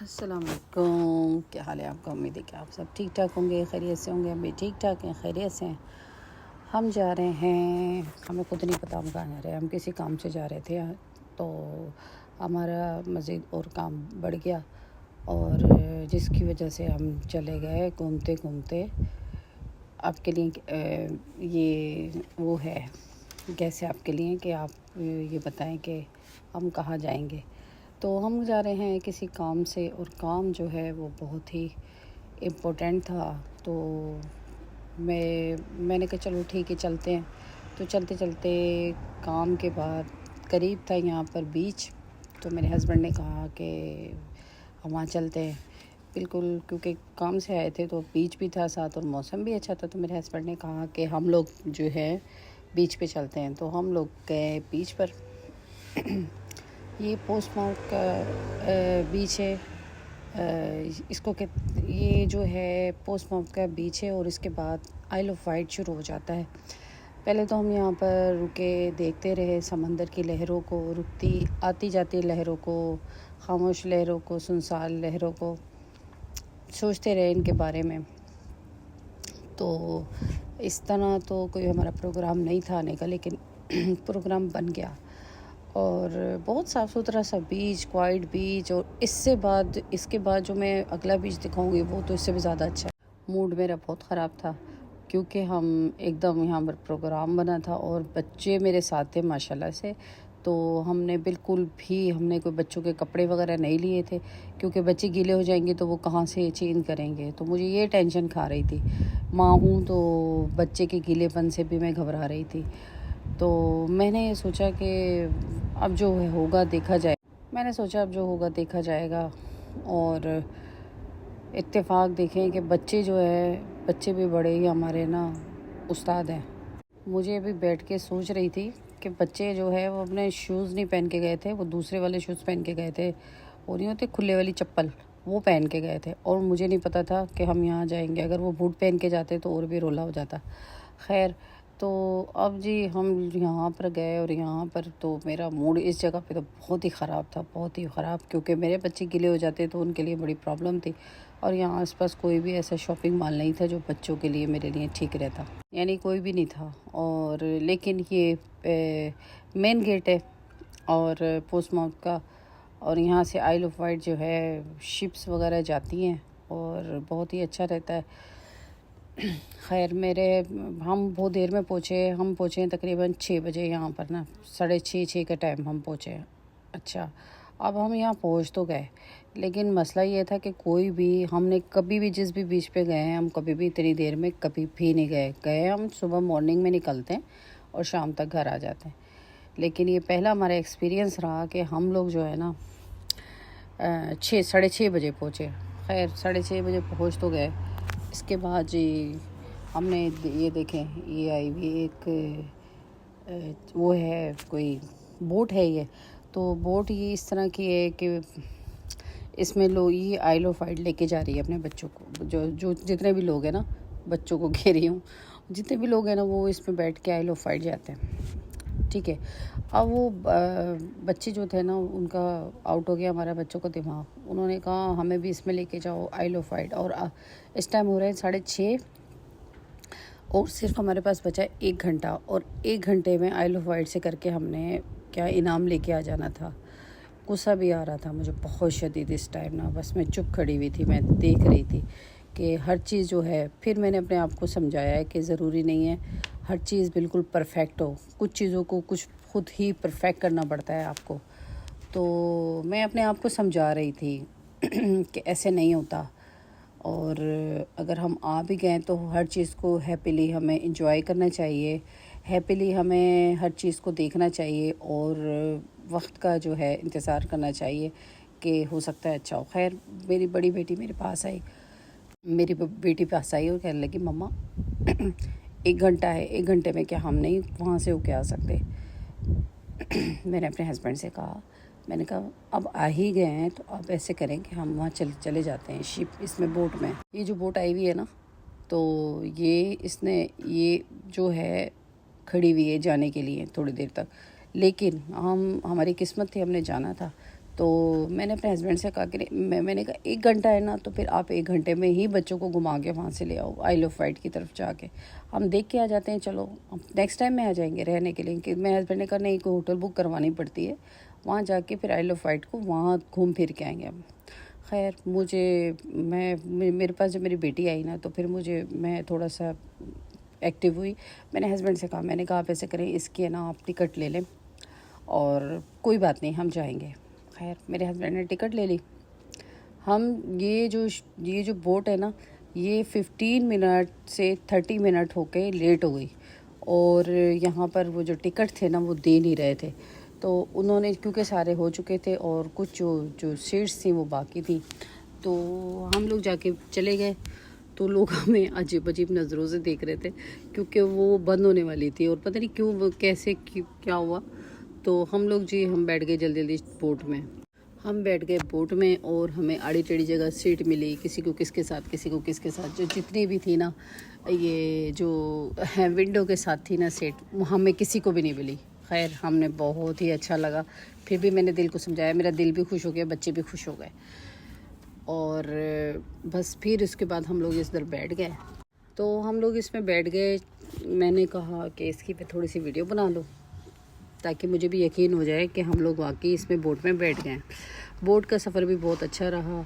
अस्सलाम वालेकुम। क्या हाल है आपका? उम्मीद है कि आप सब ठीक ठाक होंगे, खैरियत से होंगे। हम भी ठीक ठाक हैं, खैरियत से हैं। हम जा रहे हैं, हमें खुद नहीं पता हम कहाँ जा रहे हैं। हम किसी काम से जा रहे थे, तो हमारा मज़ीद और काम बढ़ गया और जिसकी वजह से हम चले गए घूमते घूमते। आपके लिए ये वो है कैसे आपके लिए कि आप ये बताएं कि हम कहाँ जाएंगे। तो हम जा रहे हैं किसी काम से, और काम जो है वो बहुत ही इम्पोर्टेंट था। तो मैंने कहा चलो ठीक है चलते हैं। तो चलते चलते काम के बाद करीब था यहाँ पर बीच, तो मेरे हस्बैंड ने कहा कि हम वहाँ चलते हैं। बिल्कुल, क्योंकि काम से आए थे तो बीच भी था साथ और मौसम भी अच्छा था। तो मेरे हस्बैंड ने कहा कि हम लोग जो है बीच पे चलते हैं। तो हम लोग गए बीच पर। ये पोस्टमार्क का बीच है। इसको ये जो है पोस्टमार्क का बीच है, और इसके बाद आइल ऑफ वाइट शुरू हो जाता है। पहले तो हम यहाँ पर रुके, देखते रहे समंदर की लहरों को, रुकती आती जाती लहरों को, खामोश लहरों को, सुनसान लहरों को, सोचते रहे इनके बारे में। तो इस तरह तो कोई हमारा प्रोग्राम नहीं था आने का, लेकिन प्रोग्राम बन गया। और बहुत साफ़ सुथरा सा बीच, क्वाइट बीच। और इसके बाद जो मैं अगला बीच दिखाऊंगी वो तो इससे भी ज़्यादा अच्छा है। मूड मेरा बहुत ख़राब था, क्योंकि हम एकदम यहाँ पर प्रोग्राम बना था और बच्चे मेरे साथ थे माशाल्लाह से। तो हमने कोई बच्चों के कपड़े वगैरह नहीं लिए थे, क्योंकि बच्चे गीले हो जाएंगे तो वो कहाँ से चेंज करेंगे। तो मुझे ये टेंशन खा रही थी। माँ हूँ तो बच्चे के गीलेपन से भी मैं घबरा रही थी। तो मैंने सोचा कि अब जो होगा देखा जाए। मैंने सोचा अब जो होगा देखा जाएगा। और इत्तेफाक देखें कि बच्चे भी बड़े ही हमारे ना उस्ताद हैं। मुझे अभी बैठ के सोच रही थी कि बच्चे जो है वो अपने शूज़ नहीं पहन के गए थे, वो दूसरे वाले शूज़ पहन के गए थे, और नहीं होते खुले वाली चप्पल, वो पहन के गए थे। और मुझे नहीं पता था कि हम यहाँ जाएंगे। अगर वो बूट पहन के जाते तो और भी रोला हो जाता। खैर, तो अब जी हम यहाँ पर गए, और यहाँ पर तो मेरा मूड इस जगह पे तो बहुत ही ख़राब था, बहुत ही ख़राब। क्योंकि मेरे बच्चे गीले हो जाते तो उनके लिए बड़ी प्रॉब्लम थी, और यहाँ आसपास कोई भी ऐसा शॉपिंग मॉल नहीं था जो बच्चों के लिए मेरे लिए ठीक रहता, यानी कोई भी नहीं था। और लेकिन ये मेन गेट है और पोस्टमार्क का, और यहाँ से आइल ऑफ वाइट जो है शिप्स वगैरह जाती हैं, और बहुत ही अच्छा रहता है। खैर, हम बहुत देर में पहुँचे। हम पहुँचे हैं तकरीबन 6 बजे यहाँ पर ना, 6:30 का टाइम हम पहुँचे। अच्छा, अब हम यहाँ पहुँच तो गए, लेकिन मसला ये था कि हमने कभी भी जिस भी बीच पे गए हैं, हम कभी भी इतनी देर में कभी भी नहीं गए। हम सुबह मॉर्निंग में निकलते हैं और शाम तक घर आ जाते हैं। लेकिन ये पहला हमारा एक्सपीरियंस रहा कि हम लोग जो है ना 6 साढ़े 6 बजे पहुँचे। खैर, 6:30 बजे पहुँच तो गए। इसके बाद जी हमने ये देखें, ये आई हुई एक वो है, कोई बोट है ये। तो बोट ये इस तरह की है कि इसमें ये आइल ऑफ वाइट लेके जा रही है अपने बच्चों को। जो जो जितने भी लोग हैं ना, बच्चों को घेर रही हूँ, जितने भी लोग हैं ना वो इसमें बैठ के आइल ऑफ वाइट जाते हैं। ठीक है। अब वो बच्चे जो थे ना, उनका आउट हो गया हमारा बच्चों का दिमाग। उन्होंने कहा हमें भी इसमें लेके जाओ आइल ऑफ वाइट। और इस टाइम हो रहे हैं 6:30, और सिर्फ हमारे पास बचा 1 घंटा, और 1 घंटे में आइल ऑफ वाइट से करके हमने क्या इनाम लेके आ जाना था। गुस्सा भी आ रहा था मुझे बहुत शदीद इस टाइम ना। बस मैं चुप खड़ी हुई थी, मैं देख रही थी कि हर चीज़ जो है। फिर मैंने अपने आप को समझाया है कि ज़रूरी नहीं है हर चीज़ बिल्कुल परफेक्ट हो। कुछ चीज़ों को कुछ खुद ही परफेक्ट करना पड़ता है आपको। तो मैं अपने आप को समझा रही थी कि ऐसे नहीं होता, और अगर हम आ भी गए तो हर चीज़ को हैप्पीली हमें इंजॉय करना चाहिए, हैप्पीली हमें हर चीज़ को देखना चाहिए, और वक्त का जो है इंतज़ार करना चाहिए कि हो सकता है अच्छा हो। खैर, मेरी बड़ी बेटी मेरी बेटी पास आई और कहने लगी मम्मा 1 घंटा है, 1 घंटे में क्या हम नहीं वहाँ से होके आ सकते। मैंने अपने हस्बैंड से कहा, मैंने कहा अब आ ही गए हैं तो अब ऐसे करें कि हम वहाँ चले जाते हैं इसमें बोट में। ये जो बोट आई हुई है ना, तो ये जो है खड़ी हुई है जाने के लिए थोड़ी देर तक। लेकिन हमारी किस्मत थी, हमने जाना था। तो मैंने अपने हस्बैंड से कहा कि मैंने कहा 1 घंटा है ना, तो फिर आप 1 घंटे में ही बच्चों को घुमा के वहाँ से ले आओ, आइल ऑफ वाइट की तरफ जाके हम देख के आ जाते हैं। चलो नेक्स्ट टाइम में आ जाएंगे रहने के लिए, कि मेरे हस्बैंड ने कहा नहीं, कोई होटल बुक करवानी पड़ती है, वहाँ जाके फिर आइल ऑफ वाइट को वहाँ घूम फिर के आएंगे हम। खैर मेरे पास जब मेरी बेटी आई ना, तो फिर मैं थोड़ा सा एक्टिव हुई। मैंने हस्बैंड से कहा, मैंने कहा आप ऐसे करें, इसकी ना आप टिकट ले लें और कोई बात नहीं हम जाएंगे। खैर मेरे हस्बैंड ने टिकट ले ली। हम ये जो बोट है ना, ये 15 मिनट से 30 मिनट होके लेट हो गई, और यहाँ पर वो जो टिकट थे ना वो दे नहीं रहे थे। तो उन्होंने, क्योंकि सारे हो चुके थे और कुछ जो सीट्स थी वो बाकी थी, तो हम लोग जाके चले गए। तो लोग हमें अजीब अजीब नज़रों से देख रहे थे, क्योंकि वो बंद होने वाली थी और पता नहीं क्यों क्या हुआ। तो हम बैठ गए जल्दी बोट में। हम बैठ गए बोट में और हमें आड़ी टेढ़ी जगह सीट मिली, किसी को किसके साथ, जो जितनी भी थी ना, ये जो विंडो के साथ थी ना सीट, हमें किसी को भी नहीं मिली। खैर हमने बहुत ही अच्छा लगा, फिर भी मैंने दिल को समझाया, मेरा दिल भी खुश हो गया, बच्चे भी खुश हो गए। और बस फिर उसके बाद हम लोग इस इधर बैठ गए। तो हम लोग इसमें बैठ गए। मैंने कहा कि इसकी मैं थोड़ी सी वीडियो बना लूँ, ताकि मुझे भी यकीन हो जाए कि हम लोग वाकई इसमें बोट में बैठ गए। बोट का सफ़र भी बहुत अच्छा रहा।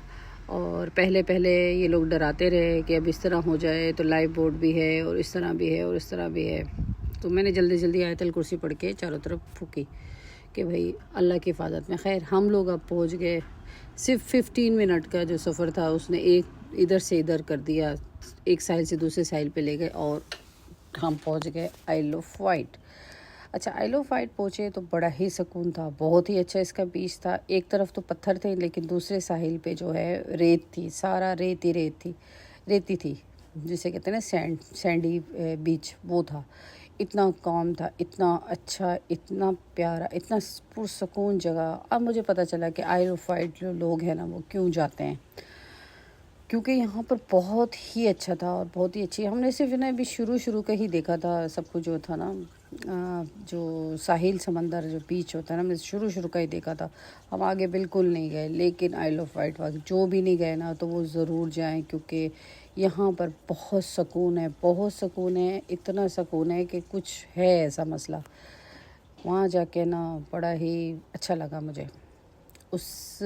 और पहले ये लोग डराते रहे कि अब इस तरह हो जाए तो लाइव बोट भी है, और इस तरह भी है, और इस तरह भी है। तो मैंने जल्दी आयतल कुर्सी पढ़ के चारों तरफ फूकी कि भाई अल्लाह की हिफाजत में। खैर हम लोग अब पहुंच गए। सिर्फ 15 मिनट का जो सफ़र था उसने एक इधर से इधर कर दिया, एक साइल से दूसरे साइल पे ले गए और हम पहुंच गए आइल ऑफ वाइट। अच्छा, आइल ऑफ वाइट पहुँचे तो बड़ा ही सुकून था, बहुत ही अच्छा इसका बीच था। एक तरफ तो पत्थर थे, लेकिन दूसरे साहिल पे जो है रेत थी, सारा रेती थी, जिसे कहते हैं ना सैंडी बीच, वो था। इतना काम था, इतना अच्छा, इतना प्यारा, इतना पुरसकून जगह। अब मुझे पता चला कि आइल ऑफ वाइट जो लोग हैं ना वो क्यों जाते हैं, क्योंकि यहाँ पर बहुत ही अच्छा था और बहुत ही अच्छी। हमने सिर्फ ना अभी शुरू का ही देखा था सब कुछ, जो था ना जो साहिल समंदर जो बीच होता है ना, हमने शुरू का ही देखा था, हम आगे बिल्कुल नहीं गए। लेकिन आइल ऑफ वाइट वाले जो भी नहीं गए ना, तो वो ज़रूर जाएं, क्योंकि यहाँ पर बहुत सुकून है, इतना सुकून है कि कुछ है ऐसा मसला। वहाँ जाके ना बड़ा ही अच्छा लगा मुझे। उस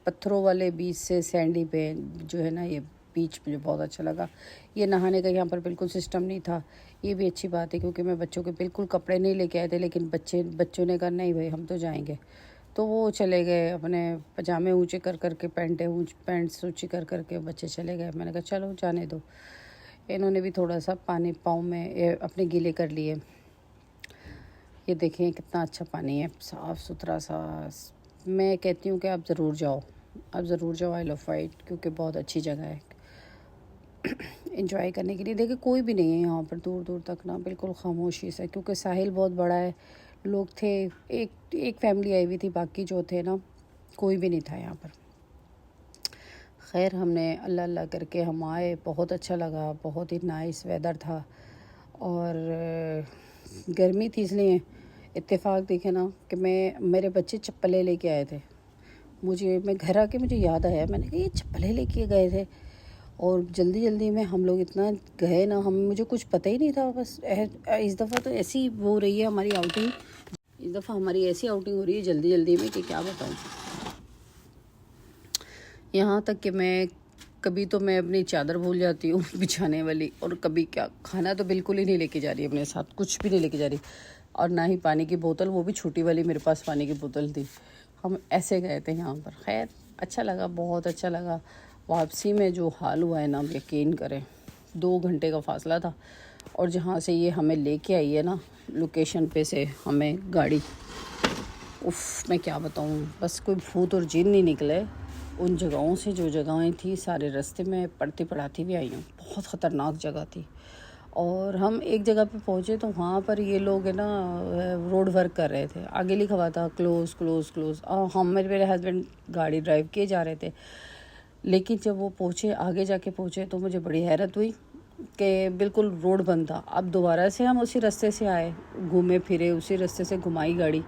पत्थरों वाले बीच से सैंडी पे जो है ना, ये बीच मुझे बहुत अच्छा लगा। ये नहाने का यहाँ पर बिल्कुल सिस्टम नहीं था, ये भी अच्छी बात है, क्योंकि मैं बच्चों के बिल्कुल कपड़े नहीं लेके आए थे। लेकिन बच्चों ने कहा नहीं भाई हम तो जाएंगे, तो वो चले गए अपने पजामे ऊँचे कर के, पैंट्स ऊँची कर के बच्चे चले गए। मैंने कहा चलो जाने दो। इन्होंने भी थोड़ा सा पानी पाँव में अपने गीले कर लिए। ये देखें कितना अच्छा पानी है, साफ़ सुथरा सा। मैं कहती हूँ कि आप ज़रूर जाओ आइल ऑफ वाइट, क्योंकि बहुत अच्छी जगह है एंजॉय करने के लिए। देखिए कोई भी नहीं है यहाँ पर, दूर तक ना बिल्कुल खामोशी से, क्योंकि साहिल बहुत बड़ा है। लोग थे, एक फैमिली आई हुई थी, बाकी जो थे ना कोई भी नहीं था यहाँ पर। खैर हमने अल्लाह करके हम आए, बहुत अच्छा लगा, बहुत ही नाइस वेदर था। और गर्मी थी, इसलिए इत्तेफाक देखे ना कि मेरे बच्चे चप्पलें लेके आए थे। मैं घर आके मुझे याद आया, मैंने कहा ये चप्पलें लेके गए थे। और जल्दी में हम लोग इतना गए ना, मुझे कुछ पता ही नहीं था। बस इस दफ़ा तो ऐसी हो रही है हमारी आउटिंग, हो रही है जल्दी में कि क्या बताऊँ। यहाँ तक कि कभी तो मैं अपनी चादर भूल जाती हूँ बिछाने वाली, और कभी क्या, खाना तो बिल्कुल ही नहीं लेके जा रही अपने साथ, कुछ भी नहीं लेके जा रही, और ना ही पानी की बोतल, वो भी छोटी वाली मेरे पास पानी की बोतल थी। हम ऐसे गए थे यहाँ पर। खैर अच्छा लगा, बहुत अच्छा लगा। वापसी में जो हाल हुआ है ना, आप यकीन करें, 2 घंटे का फासला था, और जहाँ से ये हमें लेके आई है ना लोकेशन पे से हमें गाड़ी, उफ़ मैं क्या बताऊँ, बस कोई भूत और जिन नहीं निकले उन जगहों से। जो जगहें थी सारे रास्ते में पढ़ती पढ़ाती भी आई हूँ, बहुत ख़तरनाक जगह थी। और हम एक जगह पे पहुँचे तो वहाँ पर ये लोग है ना रोड वर्क कर रहे थे, आगे लिखा हुआ था क्लोज। हम मेरे हस्बैंड गाड़ी ड्राइव किए जा रहे थे। लेकिन जब वो आगे जाके पहुँचे तो मुझे बड़ी हैरत हुई कि बिल्कुल रोड बंद था। अब दोबारा से हम उसी रास्ते से आए, घूमे फिरे, उसी रास्ते से घुमाई गाड़ी,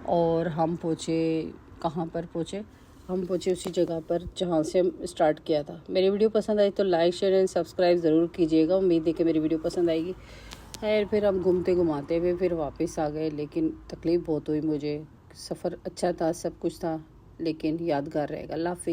और हम पहुँचे, कहाँ पर पहुँचे, हम पहुँचे उसी जगह पर जहाँ से हम स्टार्ट किया था। मेरी वीडियो पसंद आई तो लाइक शेयर एंड सब्सक्राइब ज़रूर कीजिएगा। उम्मीद है कि मेरी वीडियो पसंद आएगी। खैर फिर हम घूमते घुमाते हुए फिर वापस आ गए, लेकिन तकलीफ़ बहुत हुई मुझे। सफ़र अच्छा था, सब कुछ था, लेकिन यादगार रहेगा। अल्लाह हाफ़िज़।